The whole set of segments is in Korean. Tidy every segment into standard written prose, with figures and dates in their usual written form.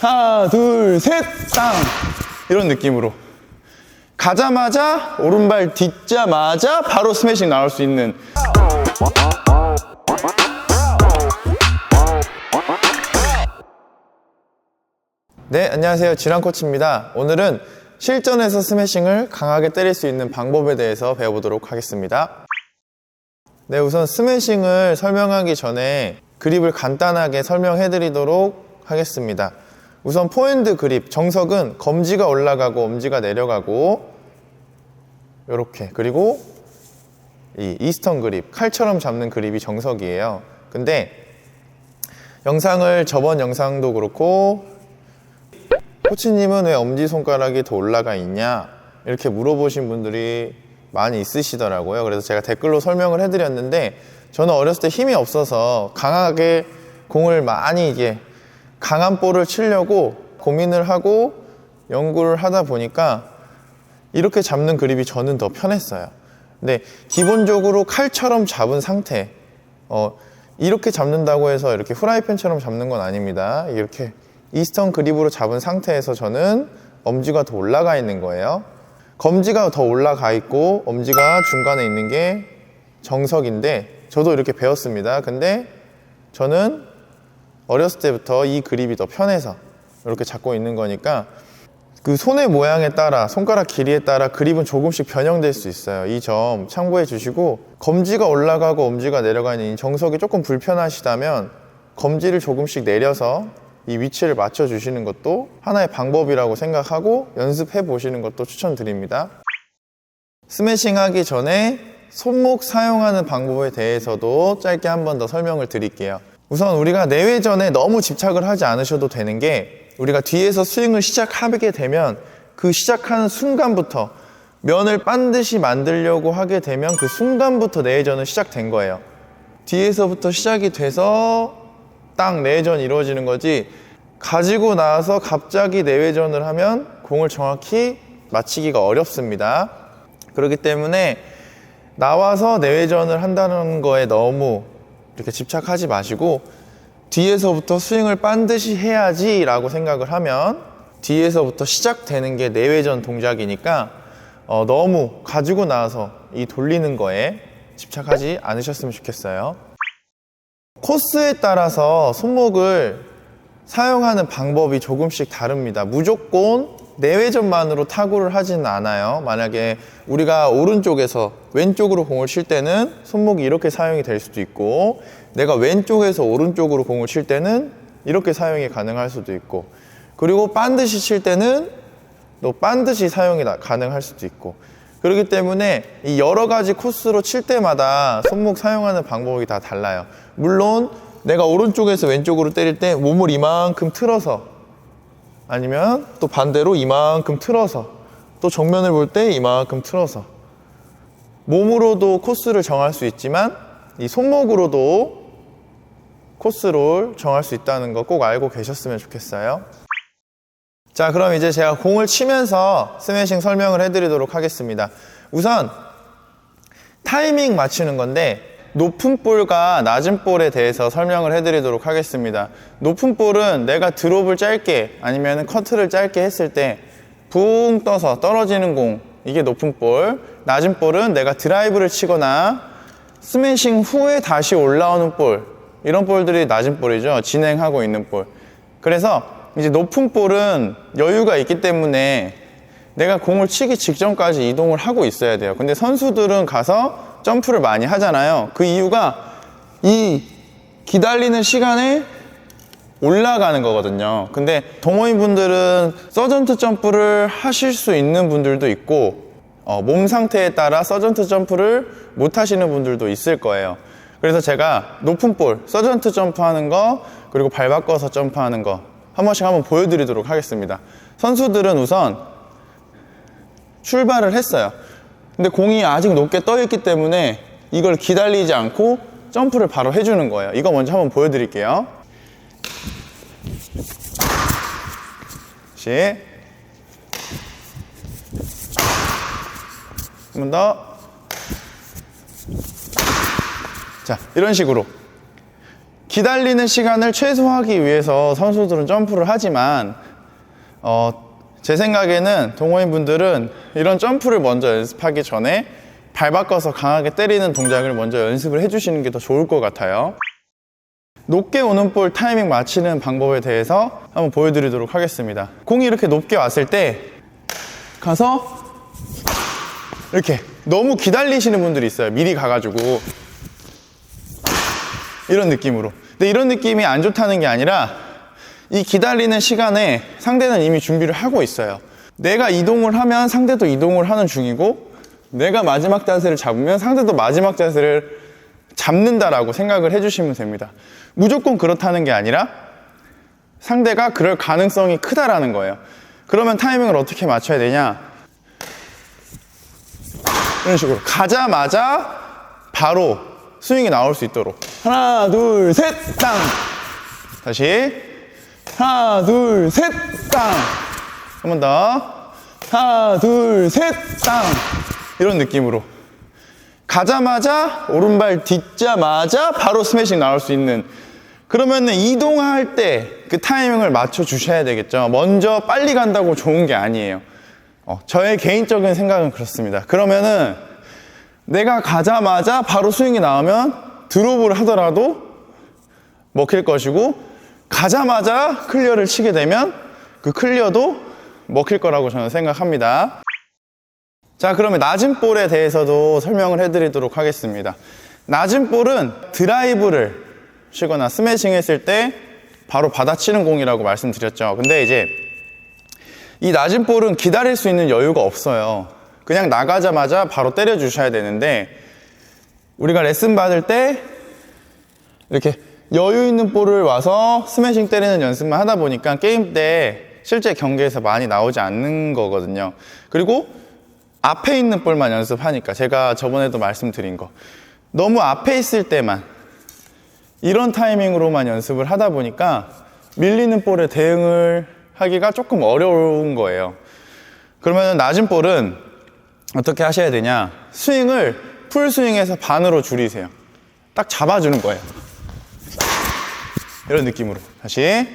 하나, 둘, 셋, 땅! 이런 느낌으로. 가자마자, 오른발 딛자마자 바로 스매싱 나올 수 있는. 네, 안녕하세요. 지란코치입니다. 오늘은 실전에서 스매싱을 강하게 때릴 수 있는 방법에 대해서 배워보도록 하겠습니다. 네, 우선 스매싱을 설명하기 전에 그립을 간단하게 설명해 드리도록 하겠습니다. 우선 포핸드 그립, 정석은 검지가 올라가고 엄지가 내려가고 이렇게, 그리고 이 이스턴 그립, 칼처럼 잡는 그립이 정석이에요. 근데 저번 영상도 그렇고 코치님은 왜 엄지손가락이 더 올라가 있냐 이렇게 물어보신 분들이 많이 있으시더라고요. 그래서 제가 댓글로 설명을 해드렸는데, 저는 어렸을 때 힘이 없어서 강하게 공을 많이 강한 볼을 치려고 고민을 하고 연구를 하다 보니까 이렇게 잡는 그립이 저는 더 편했어요. 근데 기본적으로 칼처럼 잡은 상태, 이렇게 잡는다고 해서 이렇게 프라이팬처럼 잡는 건 아닙니다. 이렇게 이스턴 그립으로 잡은 상태에서 저는 엄지가 더 올라가 있는 거예요. 검지가 더 올라가 있고 엄지가 중간에 있는 게 정석인데, 저도 이렇게 배웠습니다. 근데 저는 어렸을 때부터 이 그립이 더 편해서 이렇게 잡고 있는 거니까, 그 손의 모양에 따라, 손가락 길이에 따라 그립은 조금씩 변형될 수 있어요. 이 점 참고해 주시고, 검지가 올라가고 엄지가 내려가는 이 정석이 조금 불편하시다면 검지를 조금씩 내려서 이 위치를 맞춰 주시는 것도 하나의 방법이라고 생각하고 연습해 보시는 것도 추천드립니다. 스매싱 하기 전에 손목 사용하는 방법에 대해서도 짧게 한 번 더 설명을 드릴게요. 우선 우리가 내외전에 너무 집착을 하지 않으셔도 되는 게, 우리가 뒤에서 스윙을 시작하게 되면 그 시작하는 순간부터 면을 반드시 만들려고 하게 되면 그 순간부터 내외전은 시작된 거예요. 뒤에서부터 시작이 돼서 딱 내외전이 이루어지는 거지, 가지고 나서 갑자기 내외전을 하면 공을 정확히 맞히기가 어렵습니다. 그렇기 때문에 나와서 내외전을 한다는 거에 너무 이렇게 집착하지 마시고, 뒤에서부터 스윙을 반드시 해야지 라고 생각을 하면 뒤에서부터 시작되는 게 내외전 동작이니까 너무 가지고 나서 이 돌리는 거에 집착하지 않으셨으면 좋겠어요. 코스에 따라서 손목을 사용하는 방법이 조금씩 다릅니다. 무조건 내외전만으로 타구를 하지는 않아요. 만약에 우리가 오른쪽에서 왼쪽으로 공을 칠 때는 손목이 이렇게 사용이 될 수도 있고, 내가 왼쪽에서 오른쪽으로 공을 칠 때는 이렇게 사용이 가능할 수도 있고, 그리고 반드시 칠 때는 또 반드시 사용이 가능할 수도 있고, 그렇기 때문에 이 여러 가지 코스로 칠 때마다 손목 사용하는 방법이 다 달라요. 물론 내가 오른쪽에서 왼쪽으로 때릴 때 몸을 이만큼 틀어서, 아니면 또 반대로 이만큼 틀어서, 또 정면을 볼 때 이만큼 틀어서, 몸으로도 코스를 정할 수 있지만 이 손목으로도 코스를 정할 수 있다는 거 꼭 알고 계셨으면 좋겠어요. 자, 그럼 이제 제가 공을 치면서 스매싱 설명을 해드리도록 하겠습니다. 우선 타이밍 맞추는 건데, 높은 볼과 낮은 볼에 대해서 설명을 해드리도록 하겠습니다. 높은 볼은 내가 드롭을 짧게 아니면 커트를 짧게 했을 때 붕 떠서 떨어지는 공, 이게 높은 볼. 낮은 볼은 내가 드라이브를 치거나 스매싱 후에 다시 올라오는 볼, 이런 볼들이 낮은 볼이죠. 진행하고 있는 볼. 그래서 이제 높은 볼은 여유가 있기 때문에 내가 공을 치기 직전까지 이동을 하고 있어야 돼요. 근데 선수들은 가서 점프를 많이 하잖아요. 그 이유가 이 기다리는 시간에 올라가는 거거든요. 근데 동호인 분들은 서전트 점프를 하실 수 있는 분들도 있고, 몸 상태에 따라 서전트 점프를 못 하시는 분들도 있을 거예요. 그래서 제가 높은 볼, 서전트 점프하는 거, 그리고 발 바꿔서 점프하는 거 한 번씩 한번 보여드리도록 하겠습니다. 선수들은 우선 출발을 했어요. 근데 공이 아직 높게 떠 있기 때문에 이걸 기다리지 않고 점프를 바로 해주는 거예요. 이거 먼저 한번 보여드릴게요. 다시 한 번 더. 자, 이런 식으로 기다리는 시간을 최소화하기 위해서 선수들은 점프를 하지만 제 생각에는 동호인분들은 이런 점프를 먼저 연습하기 전에 발 바꿔서 강하게 때리는 동작을 먼저 연습을 해주시는 게 더 좋을 것 같아요. 높게 오는 볼 타이밍 맞추는 방법에 대해서 한번 보여드리도록 하겠습니다. 공이 이렇게 높게 왔을 때 가서 이렇게 너무 기다리시는 분들이 있어요. 미리 가가지고 이런 느낌으로. 근데 이런 느낌이 안 좋다는 게 아니라 이 기다리는 시간에 상대는 이미 준비를 하고 있어요. 내가 이동을 하면 상대도 이동을 하는 중이고, 내가 마지막 자세를 잡으면 상대도 마지막 자세를 잡는다라고 생각을 해주시면 됩니다. 무조건 그렇다는 게 아니라 상대가 그럴 가능성이 크다라는 거예요. 그러면 타이밍을 어떻게 맞춰야 되냐, 이런 식으로 가자마자 바로 스윙이 나올 수 있도록 하나 둘 셋 땅, 다시 하나 둘 셋 땅, 한 번 더 하나 둘 셋 땅, 이런 느낌으로 가자마자 오른발 딛자마자 바로 스매싱 나올 수 있는, 그러면은 이동할 때 그 타이밍을 맞춰 주셔야 되겠죠. 먼저 빨리 간다고 좋은 게 아니에요. 저의 개인적인 생각은 그렇습니다. 그러면은 내가 가자마자 바로 스윙이 나오면 드롭을 하더라도 먹힐 것이고, 가자마자 클리어를 치게 되면 그 클리어도 먹힐 거라고 저는 생각합니다. 자, 그러면 낮은 볼에 대해서도 설명을 해드리도록 하겠습니다. 낮은 볼은 드라이브를 치거나 스매싱 했을 때 바로 받아치는 공이라고 말씀드렸죠. 근데 이제 이 낮은 볼은 기다릴 수 있는 여유가 없어요. 그냥 나가자마자 바로 때려 주셔야 되는데, 우리가 레슨 받을 때 이렇게 여유 있는 볼을 와서 스매싱 때리는 연습만 하다 보니까 게임 때 실제 경기에서 많이 나오지 않는 거거든요. 그리고 앞에 있는 볼만 연습하니까, 제가 저번에도 말씀드린 거, 너무 앞에 있을 때만 이런 타이밍으로만 연습을 하다 보니까 밀리는 볼에 대응을 하기가 조금 어려운 거예요. 그러면 낮은 볼은 어떻게 하셔야 되냐, 스윙을 풀스윙에서 반으로 줄이세요. 딱 잡아주는 거예요. 이런 느낌으로. 다시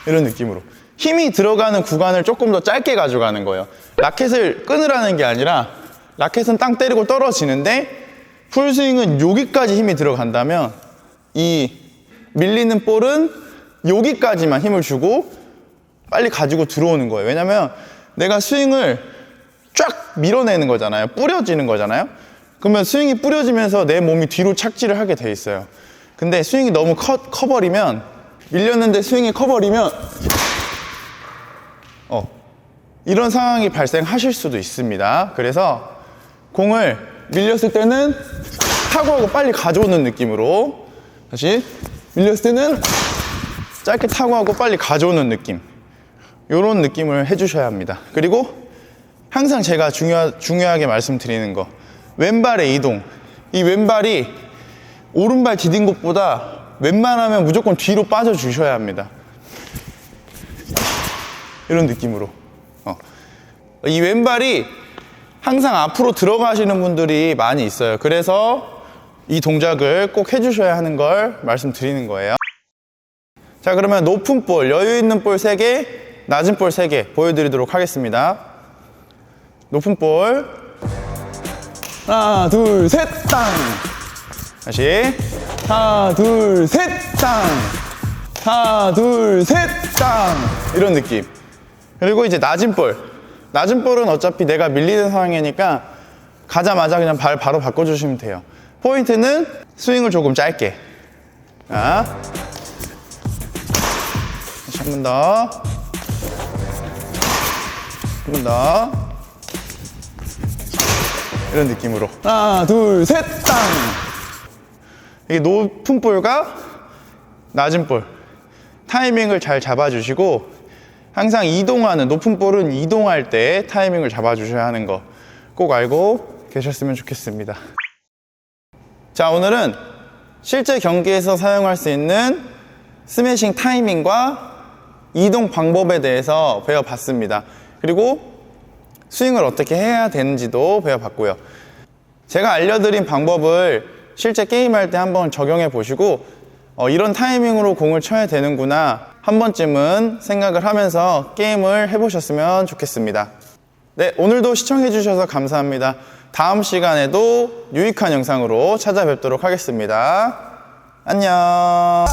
이런 느낌으로 힘이 들어가는 구간을 조금 더 짧게 가져가는 거예요. 라켓을 끊으라는 게 아니라, 라켓은 땅 때리고 떨어지는데 풀스윙은 여기까지 힘이 들어간다면 이 밀리는 볼은 여기까지만 힘을 주고 빨리 가지고 들어오는 거예요. 왜냐면 내가 스윙을 쫙 밀어내는 거잖아요. 뿌려지는 거잖아요. 그러면 스윙이 뿌려지면서 내 몸이 뒤로 착지를 하게 돼 있어요. 근데 스윙이 너무 커버리면, 밀렸는데 스윙이 커버리면 이런 상황이 발생하실 수도 있습니다. 그래서 공을 밀렸을 때는 타구하고 빨리 가져오는 느낌으로, 다시 밀렸을 때는 짧게 타구하고 빨리 가져오는 느낌, 이런 느낌을 해주셔야 합니다. 그리고 항상 제가 중요하게 말씀드리는 거, 왼발의 이동. 이 왼발이 오른발 디딘 것보다 웬만하면 무조건 뒤로 빠져 주셔야 합니다. 이런 느낌으로. 이 왼발이 항상 앞으로 들어가시는 분들이 많이 있어요. 그래서 이 동작을 꼭 해주셔야 하는 걸 말씀드리는 거예요. 자, 그러면 높은 볼, 여유 있는 볼 3개, 낮은 볼 3개 보여드리도록 하겠습니다. 높은 볼 하나 둘 셋 땅, 다시 하나 둘 셋 땅, 하나 둘 셋 땅, 이런 느낌. 그리고 이제 낮은 볼, 낮은 볼은 어차피 내가 밀리는 상황이니까 가자마자 그냥 발 바로 바꿔주시면 돼요. 포인트는 스윙을 조금 짧게. 자, 한 번 더, 한 번 더, 이런 느낌으로 하나 둘 셋 땅. 이게 높은 볼과 낮은 볼 타이밍을 잘 잡아주시고, 항상 이동하는, 높은 볼은 이동할 때 타이밍을 잡아주셔야 하는 거 꼭 알고 계셨으면 좋겠습니다. 자, 오늘은 실제 경기에서 사용할 수 있는 스매싱 타이밍과 이동 방법에 대해서 배워봤습니다. 그리고 스윙을 어떻게 해야 되는지도 배워봤고요. 제가 알려드린 방법을 실제 게임할 때 한번 적용해 보시고 이런 타이밍으로 공을 쳐야 되는구나 한 번쯤은 생각을 하면서 게임을 해보셨으면 좋겠습니다. 네, 오늘도 시청해 주셔서 감사합니다. 다음 시간에도 유익한 영상으로 찾아뵙도록 하겠습니다. 안녕.